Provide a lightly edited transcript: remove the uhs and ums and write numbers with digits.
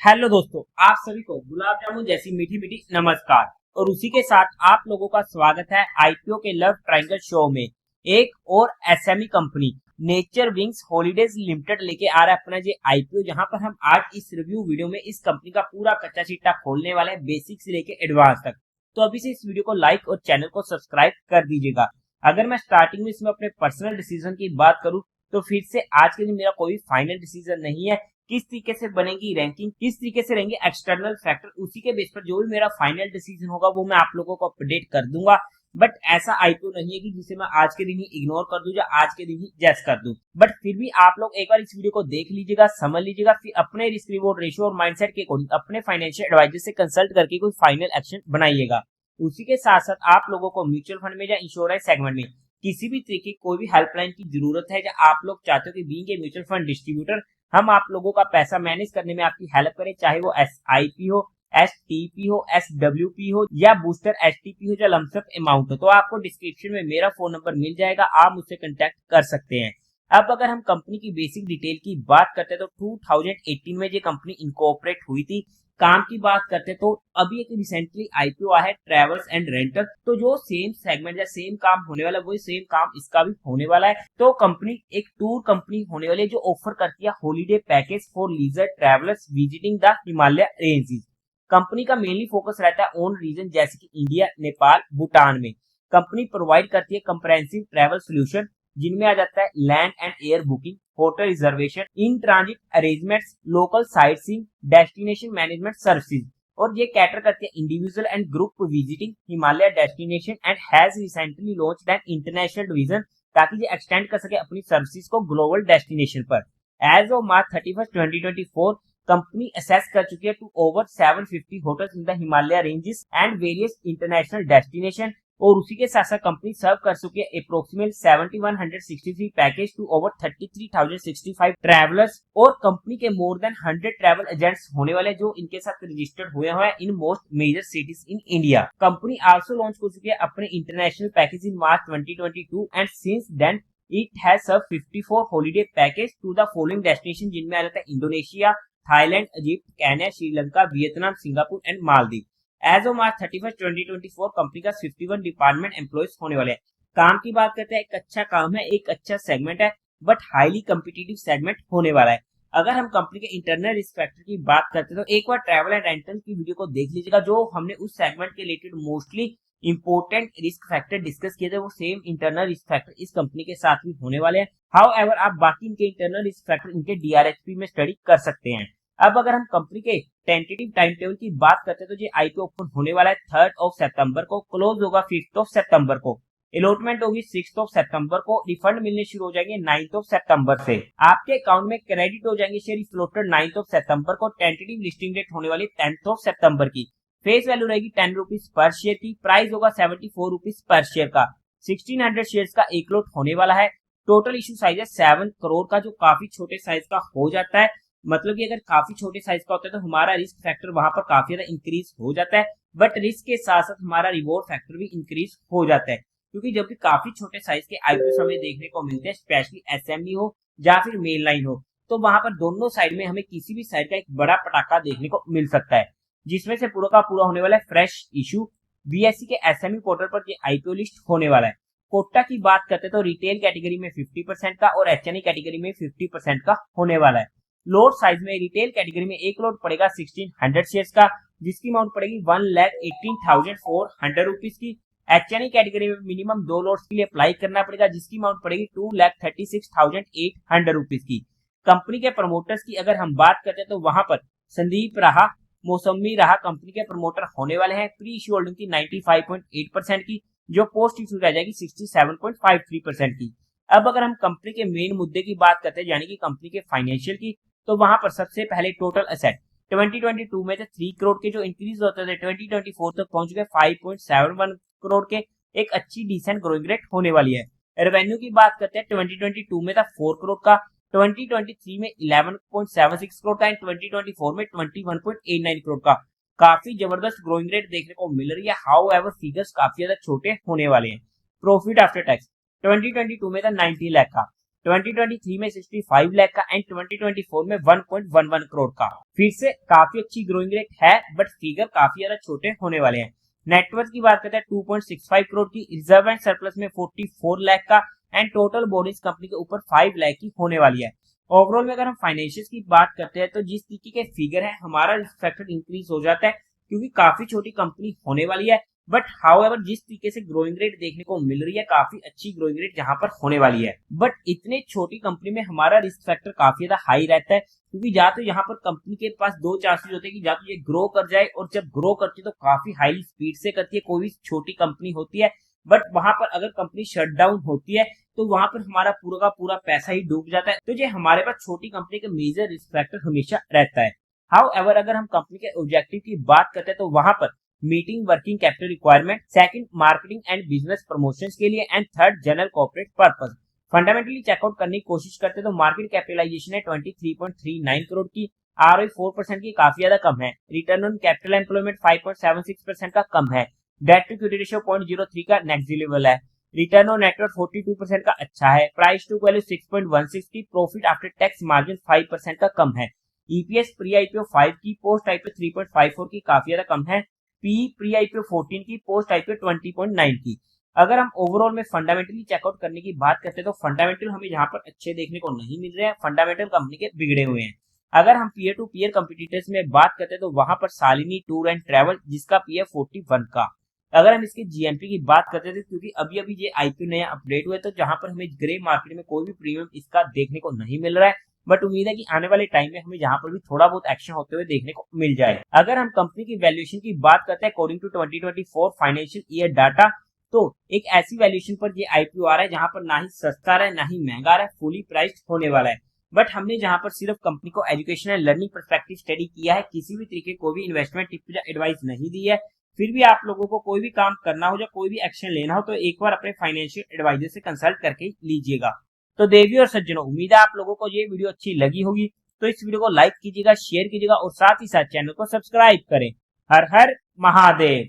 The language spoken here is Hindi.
हेलो दोस्तों, आप सभी को गुलाब जामुन जैसी मीठी मीठी नमस्कार। और उसी के साथ आप लोगों का स्वागत है आईपीओ के लव ट्रायंगल शो में। एक और SME company nature wings holidays limited लेके आ रहा है अपना ये आईपीओ, जहां पर हम आज इस रिव्यू वीडियो में इस कंपनी का पूरा कच्चा चिट्ठा खोलने वाले हैं, बेसिक से लेके एडवांस तक। तो अभी से इस वीडियो को लाइक और चैनल को सब्सक्राइब कर दीजिएगा। अगर मैं स्टार्टिंग में इसमें अपने पर्सनल डिसीजन की बात करूं तो फिर से आज के दिन मेरा कोई फाइनल डिसीजन नहीं है। किस तरीके से बनेगी रैंकिंग, किस तरीके से रहेंगे एक्सटर्नल फैक्टर, उसी के बेस पर जो भी मेरा फाइनल डिसीजन होगा वो मैं आप लोगों को अपडेट कर दूंगा। बट ऐसा आईपीओ नहीं है कि जिसे मैं आज के दिन ही इग्नोर कर दूं या आज के दिन ही जैस कर दूं। बट फिर भी आप लोग एक बार इस वीडियो को देख लीजिएगा, समझ लीजिएगा, फिर अपने रिस्क रिवॉर्ड रेशियो और माइंडसेट के अकॉर्डिंग अपने फाइनेंशियल एडवाइजर से कंसल्ट करके कोई फाइनल एक्शन बनाइएगा। उसी के साथ साथ आप लोगों को म्यूचुअल फंड में या इंश्योरेंस सेगमेंट में किसी भी तरीके की कोई भी हेल्पलाइन की जरूरत है, या आप लोग चाहते हो कि being a mutual fund distributor हम आप लोगों का पैसा मैनेज करने में आपकी हेल्प करें, चाहे वो एसआईपी हो, एसटीपी हो, एसडब्ल्यूपी हो या बूस्टर एसटीपी हो या लमसम अमाउंट हो, तो आपको डिस्क्रिप्शन में मेरा फोन नंबर मिल जाएगा, आप मुझसे कांटेक्ट कर सकते हैं। अब अगर हम कंपनी की बेसिक डिटेल की बात करते हैं तो 2018 में ये कंपनी इनकॉर्पोरेट हुई थी। काम की बात करते तो अभी एक रिसेंटली आईपीओ आया है ट्रेवल्स एंड रेंटल, तो जो सेम सेगमेंट या सेम काम होने वाला है वही सेम काम इसका भी होने वाला है। तो कंपनी एक टूर कंपनी होने वाली है जो ऑफर करती है holiday package for leisure travellers visiting the Himalaya ranges. कंपनी का मेनली फोकस रहता है ऑन रीजन जैसे कि इंडिया, नेपाल, भूटान में। कंपनी प्रोवाइड करती है कंप्रेहेंसिव ट्रैवल सोल्यूशन जिनमें आ जाता है land and air booking, hotel reservation, in transit arrangements, local sightseeing, destination management services. और ये कैटर करती है individual and group visiting Himalaya destination and has recently launched an international division, ताकि ये एक्सटेंड कर सके अपनी सर्विसेज को ग्लोबल डेस्टिनेशन पर। As of March 31 2024 company access कर चुकी है to over 750 hotels in the Himalaya ranges and various international destination. और उसी के साथ साथ कंपनी सर्व कर चुकी है approximate 7163 package to over 33,065 travellers. और कंपनी के मोर देन 100 ट्रैवल एजेंट्स होने वाले जो इनके साथ रजिस्टर्ड हुए हैं in most major cities in India. Company also launch कर चुकी है अपने international package in March 2022 and since then it has serve 54 holiday package to the following destination, जिनमें आ जाता है Indonesia, Thailand, Egypt, Kenya, Sri Lanka, Vietnam, Singapore and Maldives. एज ऑफ मार्च 31 2024 कंपनी का 51 डिपार्टमेंट एम्प्लॉइज होने वाले हैं। काम की बात करते हैं, एक अच्छा काम है, एक अच्छा सेगमेंट है, बट हाईली कम्पिटिटिव सेगमेंट होने वाला है। अगर हम कंपनी के इंटरनल रिस्क फैक्टर की बात करते हैं तो एक बार ट्रैवल एंड रेंटल की वीडियो को देख लीजिएगा, जो हमने उस सेगमेंट के related mostly important risk factor discuss किए थे, वो सेम इंटरनल रिस्क फैक्टर इस कंपनी के साथ भी होने वाले हैं। हाउएवर आप बाकी इनके इंटरनल रिस्क फैक्टर इनके डीआरएचपी में स्टडी कर सकते हैं। अब अगर हम कंपनी के टेंटेटिव टाइम टेबल की बात करते हैं तो ये आईपीओ ओपन होने वाला है 3 सितंबर को, क्लोज होगा 5 सितंबर को, अलॉटमेंट होगी 6 सितंबर को, रिफंड मिलने शुरू हो जाएंगे 9 सितंबर से, आपके अकाउंट में क्रेडिट हो जाएंगे शेयर फ्लोटेड 9 सितंबर को। टेंटेटिव लिस्टिंग डेट होने वाली 10 सितंबर की। फेस वैल्यू रहेगी 10 रुपीज पर शेयर की। प्राइस होगा 74 रुपीज पर शेयर का। 1600 शेयर का एक लॉट होने वाला है। टोटल इशू साइज है 7 करोड़ का, जो काफी छोटे साइज का हो जाता है। मतलब कि अगर काफी छोटे साइज का होता है तो हमारा रिस्क फैक्टर वहां पर काफी ज्यादा इंक्रीज हो जाता है, बट रिस्क के साथ साथ हमारा रिवॉर्ड फैक्टर भी इंक्रीज हो जाता है। क्योंकि जब भी काफी छोटे साइज के आईपीओ हमें देखने को मिलते हैं, स्पेशली एसएमई हो या फिर मेन लाइन हो, तो वहां पर दोनों साइड में हमें किसी भी साइड का एक बड़ा पटाखा देखने को मिल सकता है, जिसमें से पूरा का पूरा होने वाला है फ्रेश इशू। बीएसई के एसएमई पोर्टल पर ये आईपीओ लिस्ट होने वाला है। कोटा की बात करते हैं तो रिटेल कैटेगरी में 50% का और एचएनई कैटेगरी में 50% का होने वाला है। लोड साइज में रिटेल कैटेगरी में एक लोड पड़ेगा 1600 शेयर्स का, जिसकी अमाउंट पड़ेगी 1,18,400 रुपीज की। एचएनई कैटेगरी में मिनिमम 2 लोड्स के लिए अप्लाई करना पड़ेगा, जिसकी अमाउंट पड़ेगी 2,36,800 रुपीज की। कंपनी के प्रमोटर्स की अगर हम बात करते हैं तो वहां पर संदीप रहा, मौसमी रहा कंपनी के प्रमोटर होने वाले हैं। प्री इश्यू होल्डिंग की 95.8% की, जो पोस्ट इश्यू रह जाएगी 67.53% की। अब अगर हम कंपनी के मेन मुद्दे की बात करते हैं, यानी कि कंपनी के फाइनेंशियल की, तो वहां पर सबसे पहले टोटल असेट 2022 में थे 3 करोड़ के, जो इंक्रीज होते थे 2024 तक पहुंच गए 5.71 करोड़ के। एक अच्छी डिसेंट ग्रोइंग रेट होने वाली है। रेवेन्यू की बात करते हैं 2022 में था 4 करोड़ का, 2023 में 11.76 करोड़ का एंड 2024 में 21.89 करोड़ का। काफी जबरदस्त ग्रोइंग रेट देखने को मिल रही है। हाउएवर फिगर्स काफी ज्यादा छोटे होने वाले हैं। प्रॉफिट आफ्टर टैक्स 2022 में था 90 लाख का, 2023 में 65 लाख का एंड 2024 में 1.11 करोड़ का। फिर से काफी अच्छी ग्रोइंग रेट है, बट फिगर काफी ज्यादा छोटे होने वाले हैं। नेटवर्थ की बात करते हैं 2.65 करोड़ की, रिजर्व एंड सरप्लस में 44 लाख का एंड टोटल बोर्डिंग्स कंपनी के ऊपर 5 लाख की होने वाली है। ओवरऑल में अगर हम फाइनेंशियल की बात करते हैं तो जिस तरीके के फिगर है हमारा रिस्क फैक्टर इंक्रीज हो जाता है, क्योंकि काफी छोटी कंपनी होने वाली है। बट हाउएवर जिस तरीके से ग्रोइंग रेट देखने को मिल रही है, काफी अच्छी ग्रोइंग रेट जहां पर होने वाली है, बट इतने छोटी कंपनी में हमारा रिस्क फैक्टर काफी ज्यादा हाई रहता है, क्योंकि या तो यहाँ पर कंपनी के पास दो चांसेस होते हैं कि या तो ये ग्रो कर जाए, और जब ग्रो करती है तो काफी हाई स्पीड से करती है, कोई भी छोटी कंपनी होती है। बट वहां पर अगर कंपनी शट डाउन होती है तो वहां पर हमारा पूरा का पूरा पैसा ही डूब जाता है। तो ये हमारे पास छोटी कंपनी का मेजर रिस्क फैक्टर हमेशा रहता है। हाउएवर अगर हम कंपनी के ऑब्जेक्टिव की बात करते हैं तो वहां पर meeting working capital requirement, second marketing and business promotions के लिए, and third general corporate purpose. Fundamentally checkout करने की कोशिश करते हैं तो मार्केट कैपिटलाइजेशन है 23.39 करोड़ की, आरओई 4% की काफी ज्यादा कम है, रिटर्न ऑन कैपिटल एम्प्लॉयमेंट 5.76% का कम है, डेट टू इक्विटी रेशियो 0.03 का नेग्लिजिबल है, रिटर्न ऑन नेटवर्थ 42% का अच्छा है, प्राइस टू वैल्यू 6.16 की, प्रॉफिट आफ्टर टैक्स मार्जिन 5% का कम है, ईपीएस प्री आईपीओ 5 की, पोस्ट आईपीओ 3.54 की काफी ज्यादा कम है, पी प्री आईपीओ 14 की, पोस्ट आईपीओ 20.9 की। अगर हम ओवरऑल में फंडामेंटली चेकआउट करने की बात करते हैं तो फंडामेंटल हमें यहाँ पर अच्छे देखने को नहीं मिल रहे हैं, फंडामेंटल कंपनी के बिगड़े हुए हैं। अगर हम पीयर टू पीयर कंपटीटर्स में बात करते हैं तो वहां पर शालिनी टूर एंड ट्रेवल जिसका पीएफ 41 का। अगर हम इसके जीएमपी की बात करते थे, क्योंकि अभी अभी ये आईपीओ नया अपडेट हुआ है, तो जहां पर हमें ग्रे मार्केट में कोई भी प्रीमियम इसका देखने को नहीं मिल रहा है, बट उम्मीद है कि आने वाले टाइम में हमें यहाँ पर भी थोड़ा बहुत एक्शन होते हुए देखने को मिल जाए। अगर हम कंपनी की वैल्यूएशन की बात करते हैं according to 2024 financial year data, तो एक ऐसी वैल्यूएशन पर ये आईपीओ आ रहा है जहां पर ना ही सस्ता रहा है ना ही महंगा रहा है, फुली प्राइस्ड होने वाला है। बट हमने जहां पर सिर्फ कंपनी को education and learning perspective study किया है, किसी भी तरीके कोई भी इन्वेस्टमेंट टिप या एडवाइस नहीं दी है। फिर भी आप लोगों को कोई भी काम करना हो या कोई भी एक्शन लेना हो तो एक बार अपने फाइनेंशियल एडवाइजर से कंसल्ट करके लीजिएगा। तो देवी और सज्जनों, उम्मीद है आप लोगों को ये वीडियो अच्छी लगी होगी, तो इस वीडियो को लाइक कीजिएगा, शेयर कीजिएगा और साथ ही साथ चैनल को सब्सक्राइब करें। हर हर महादेव।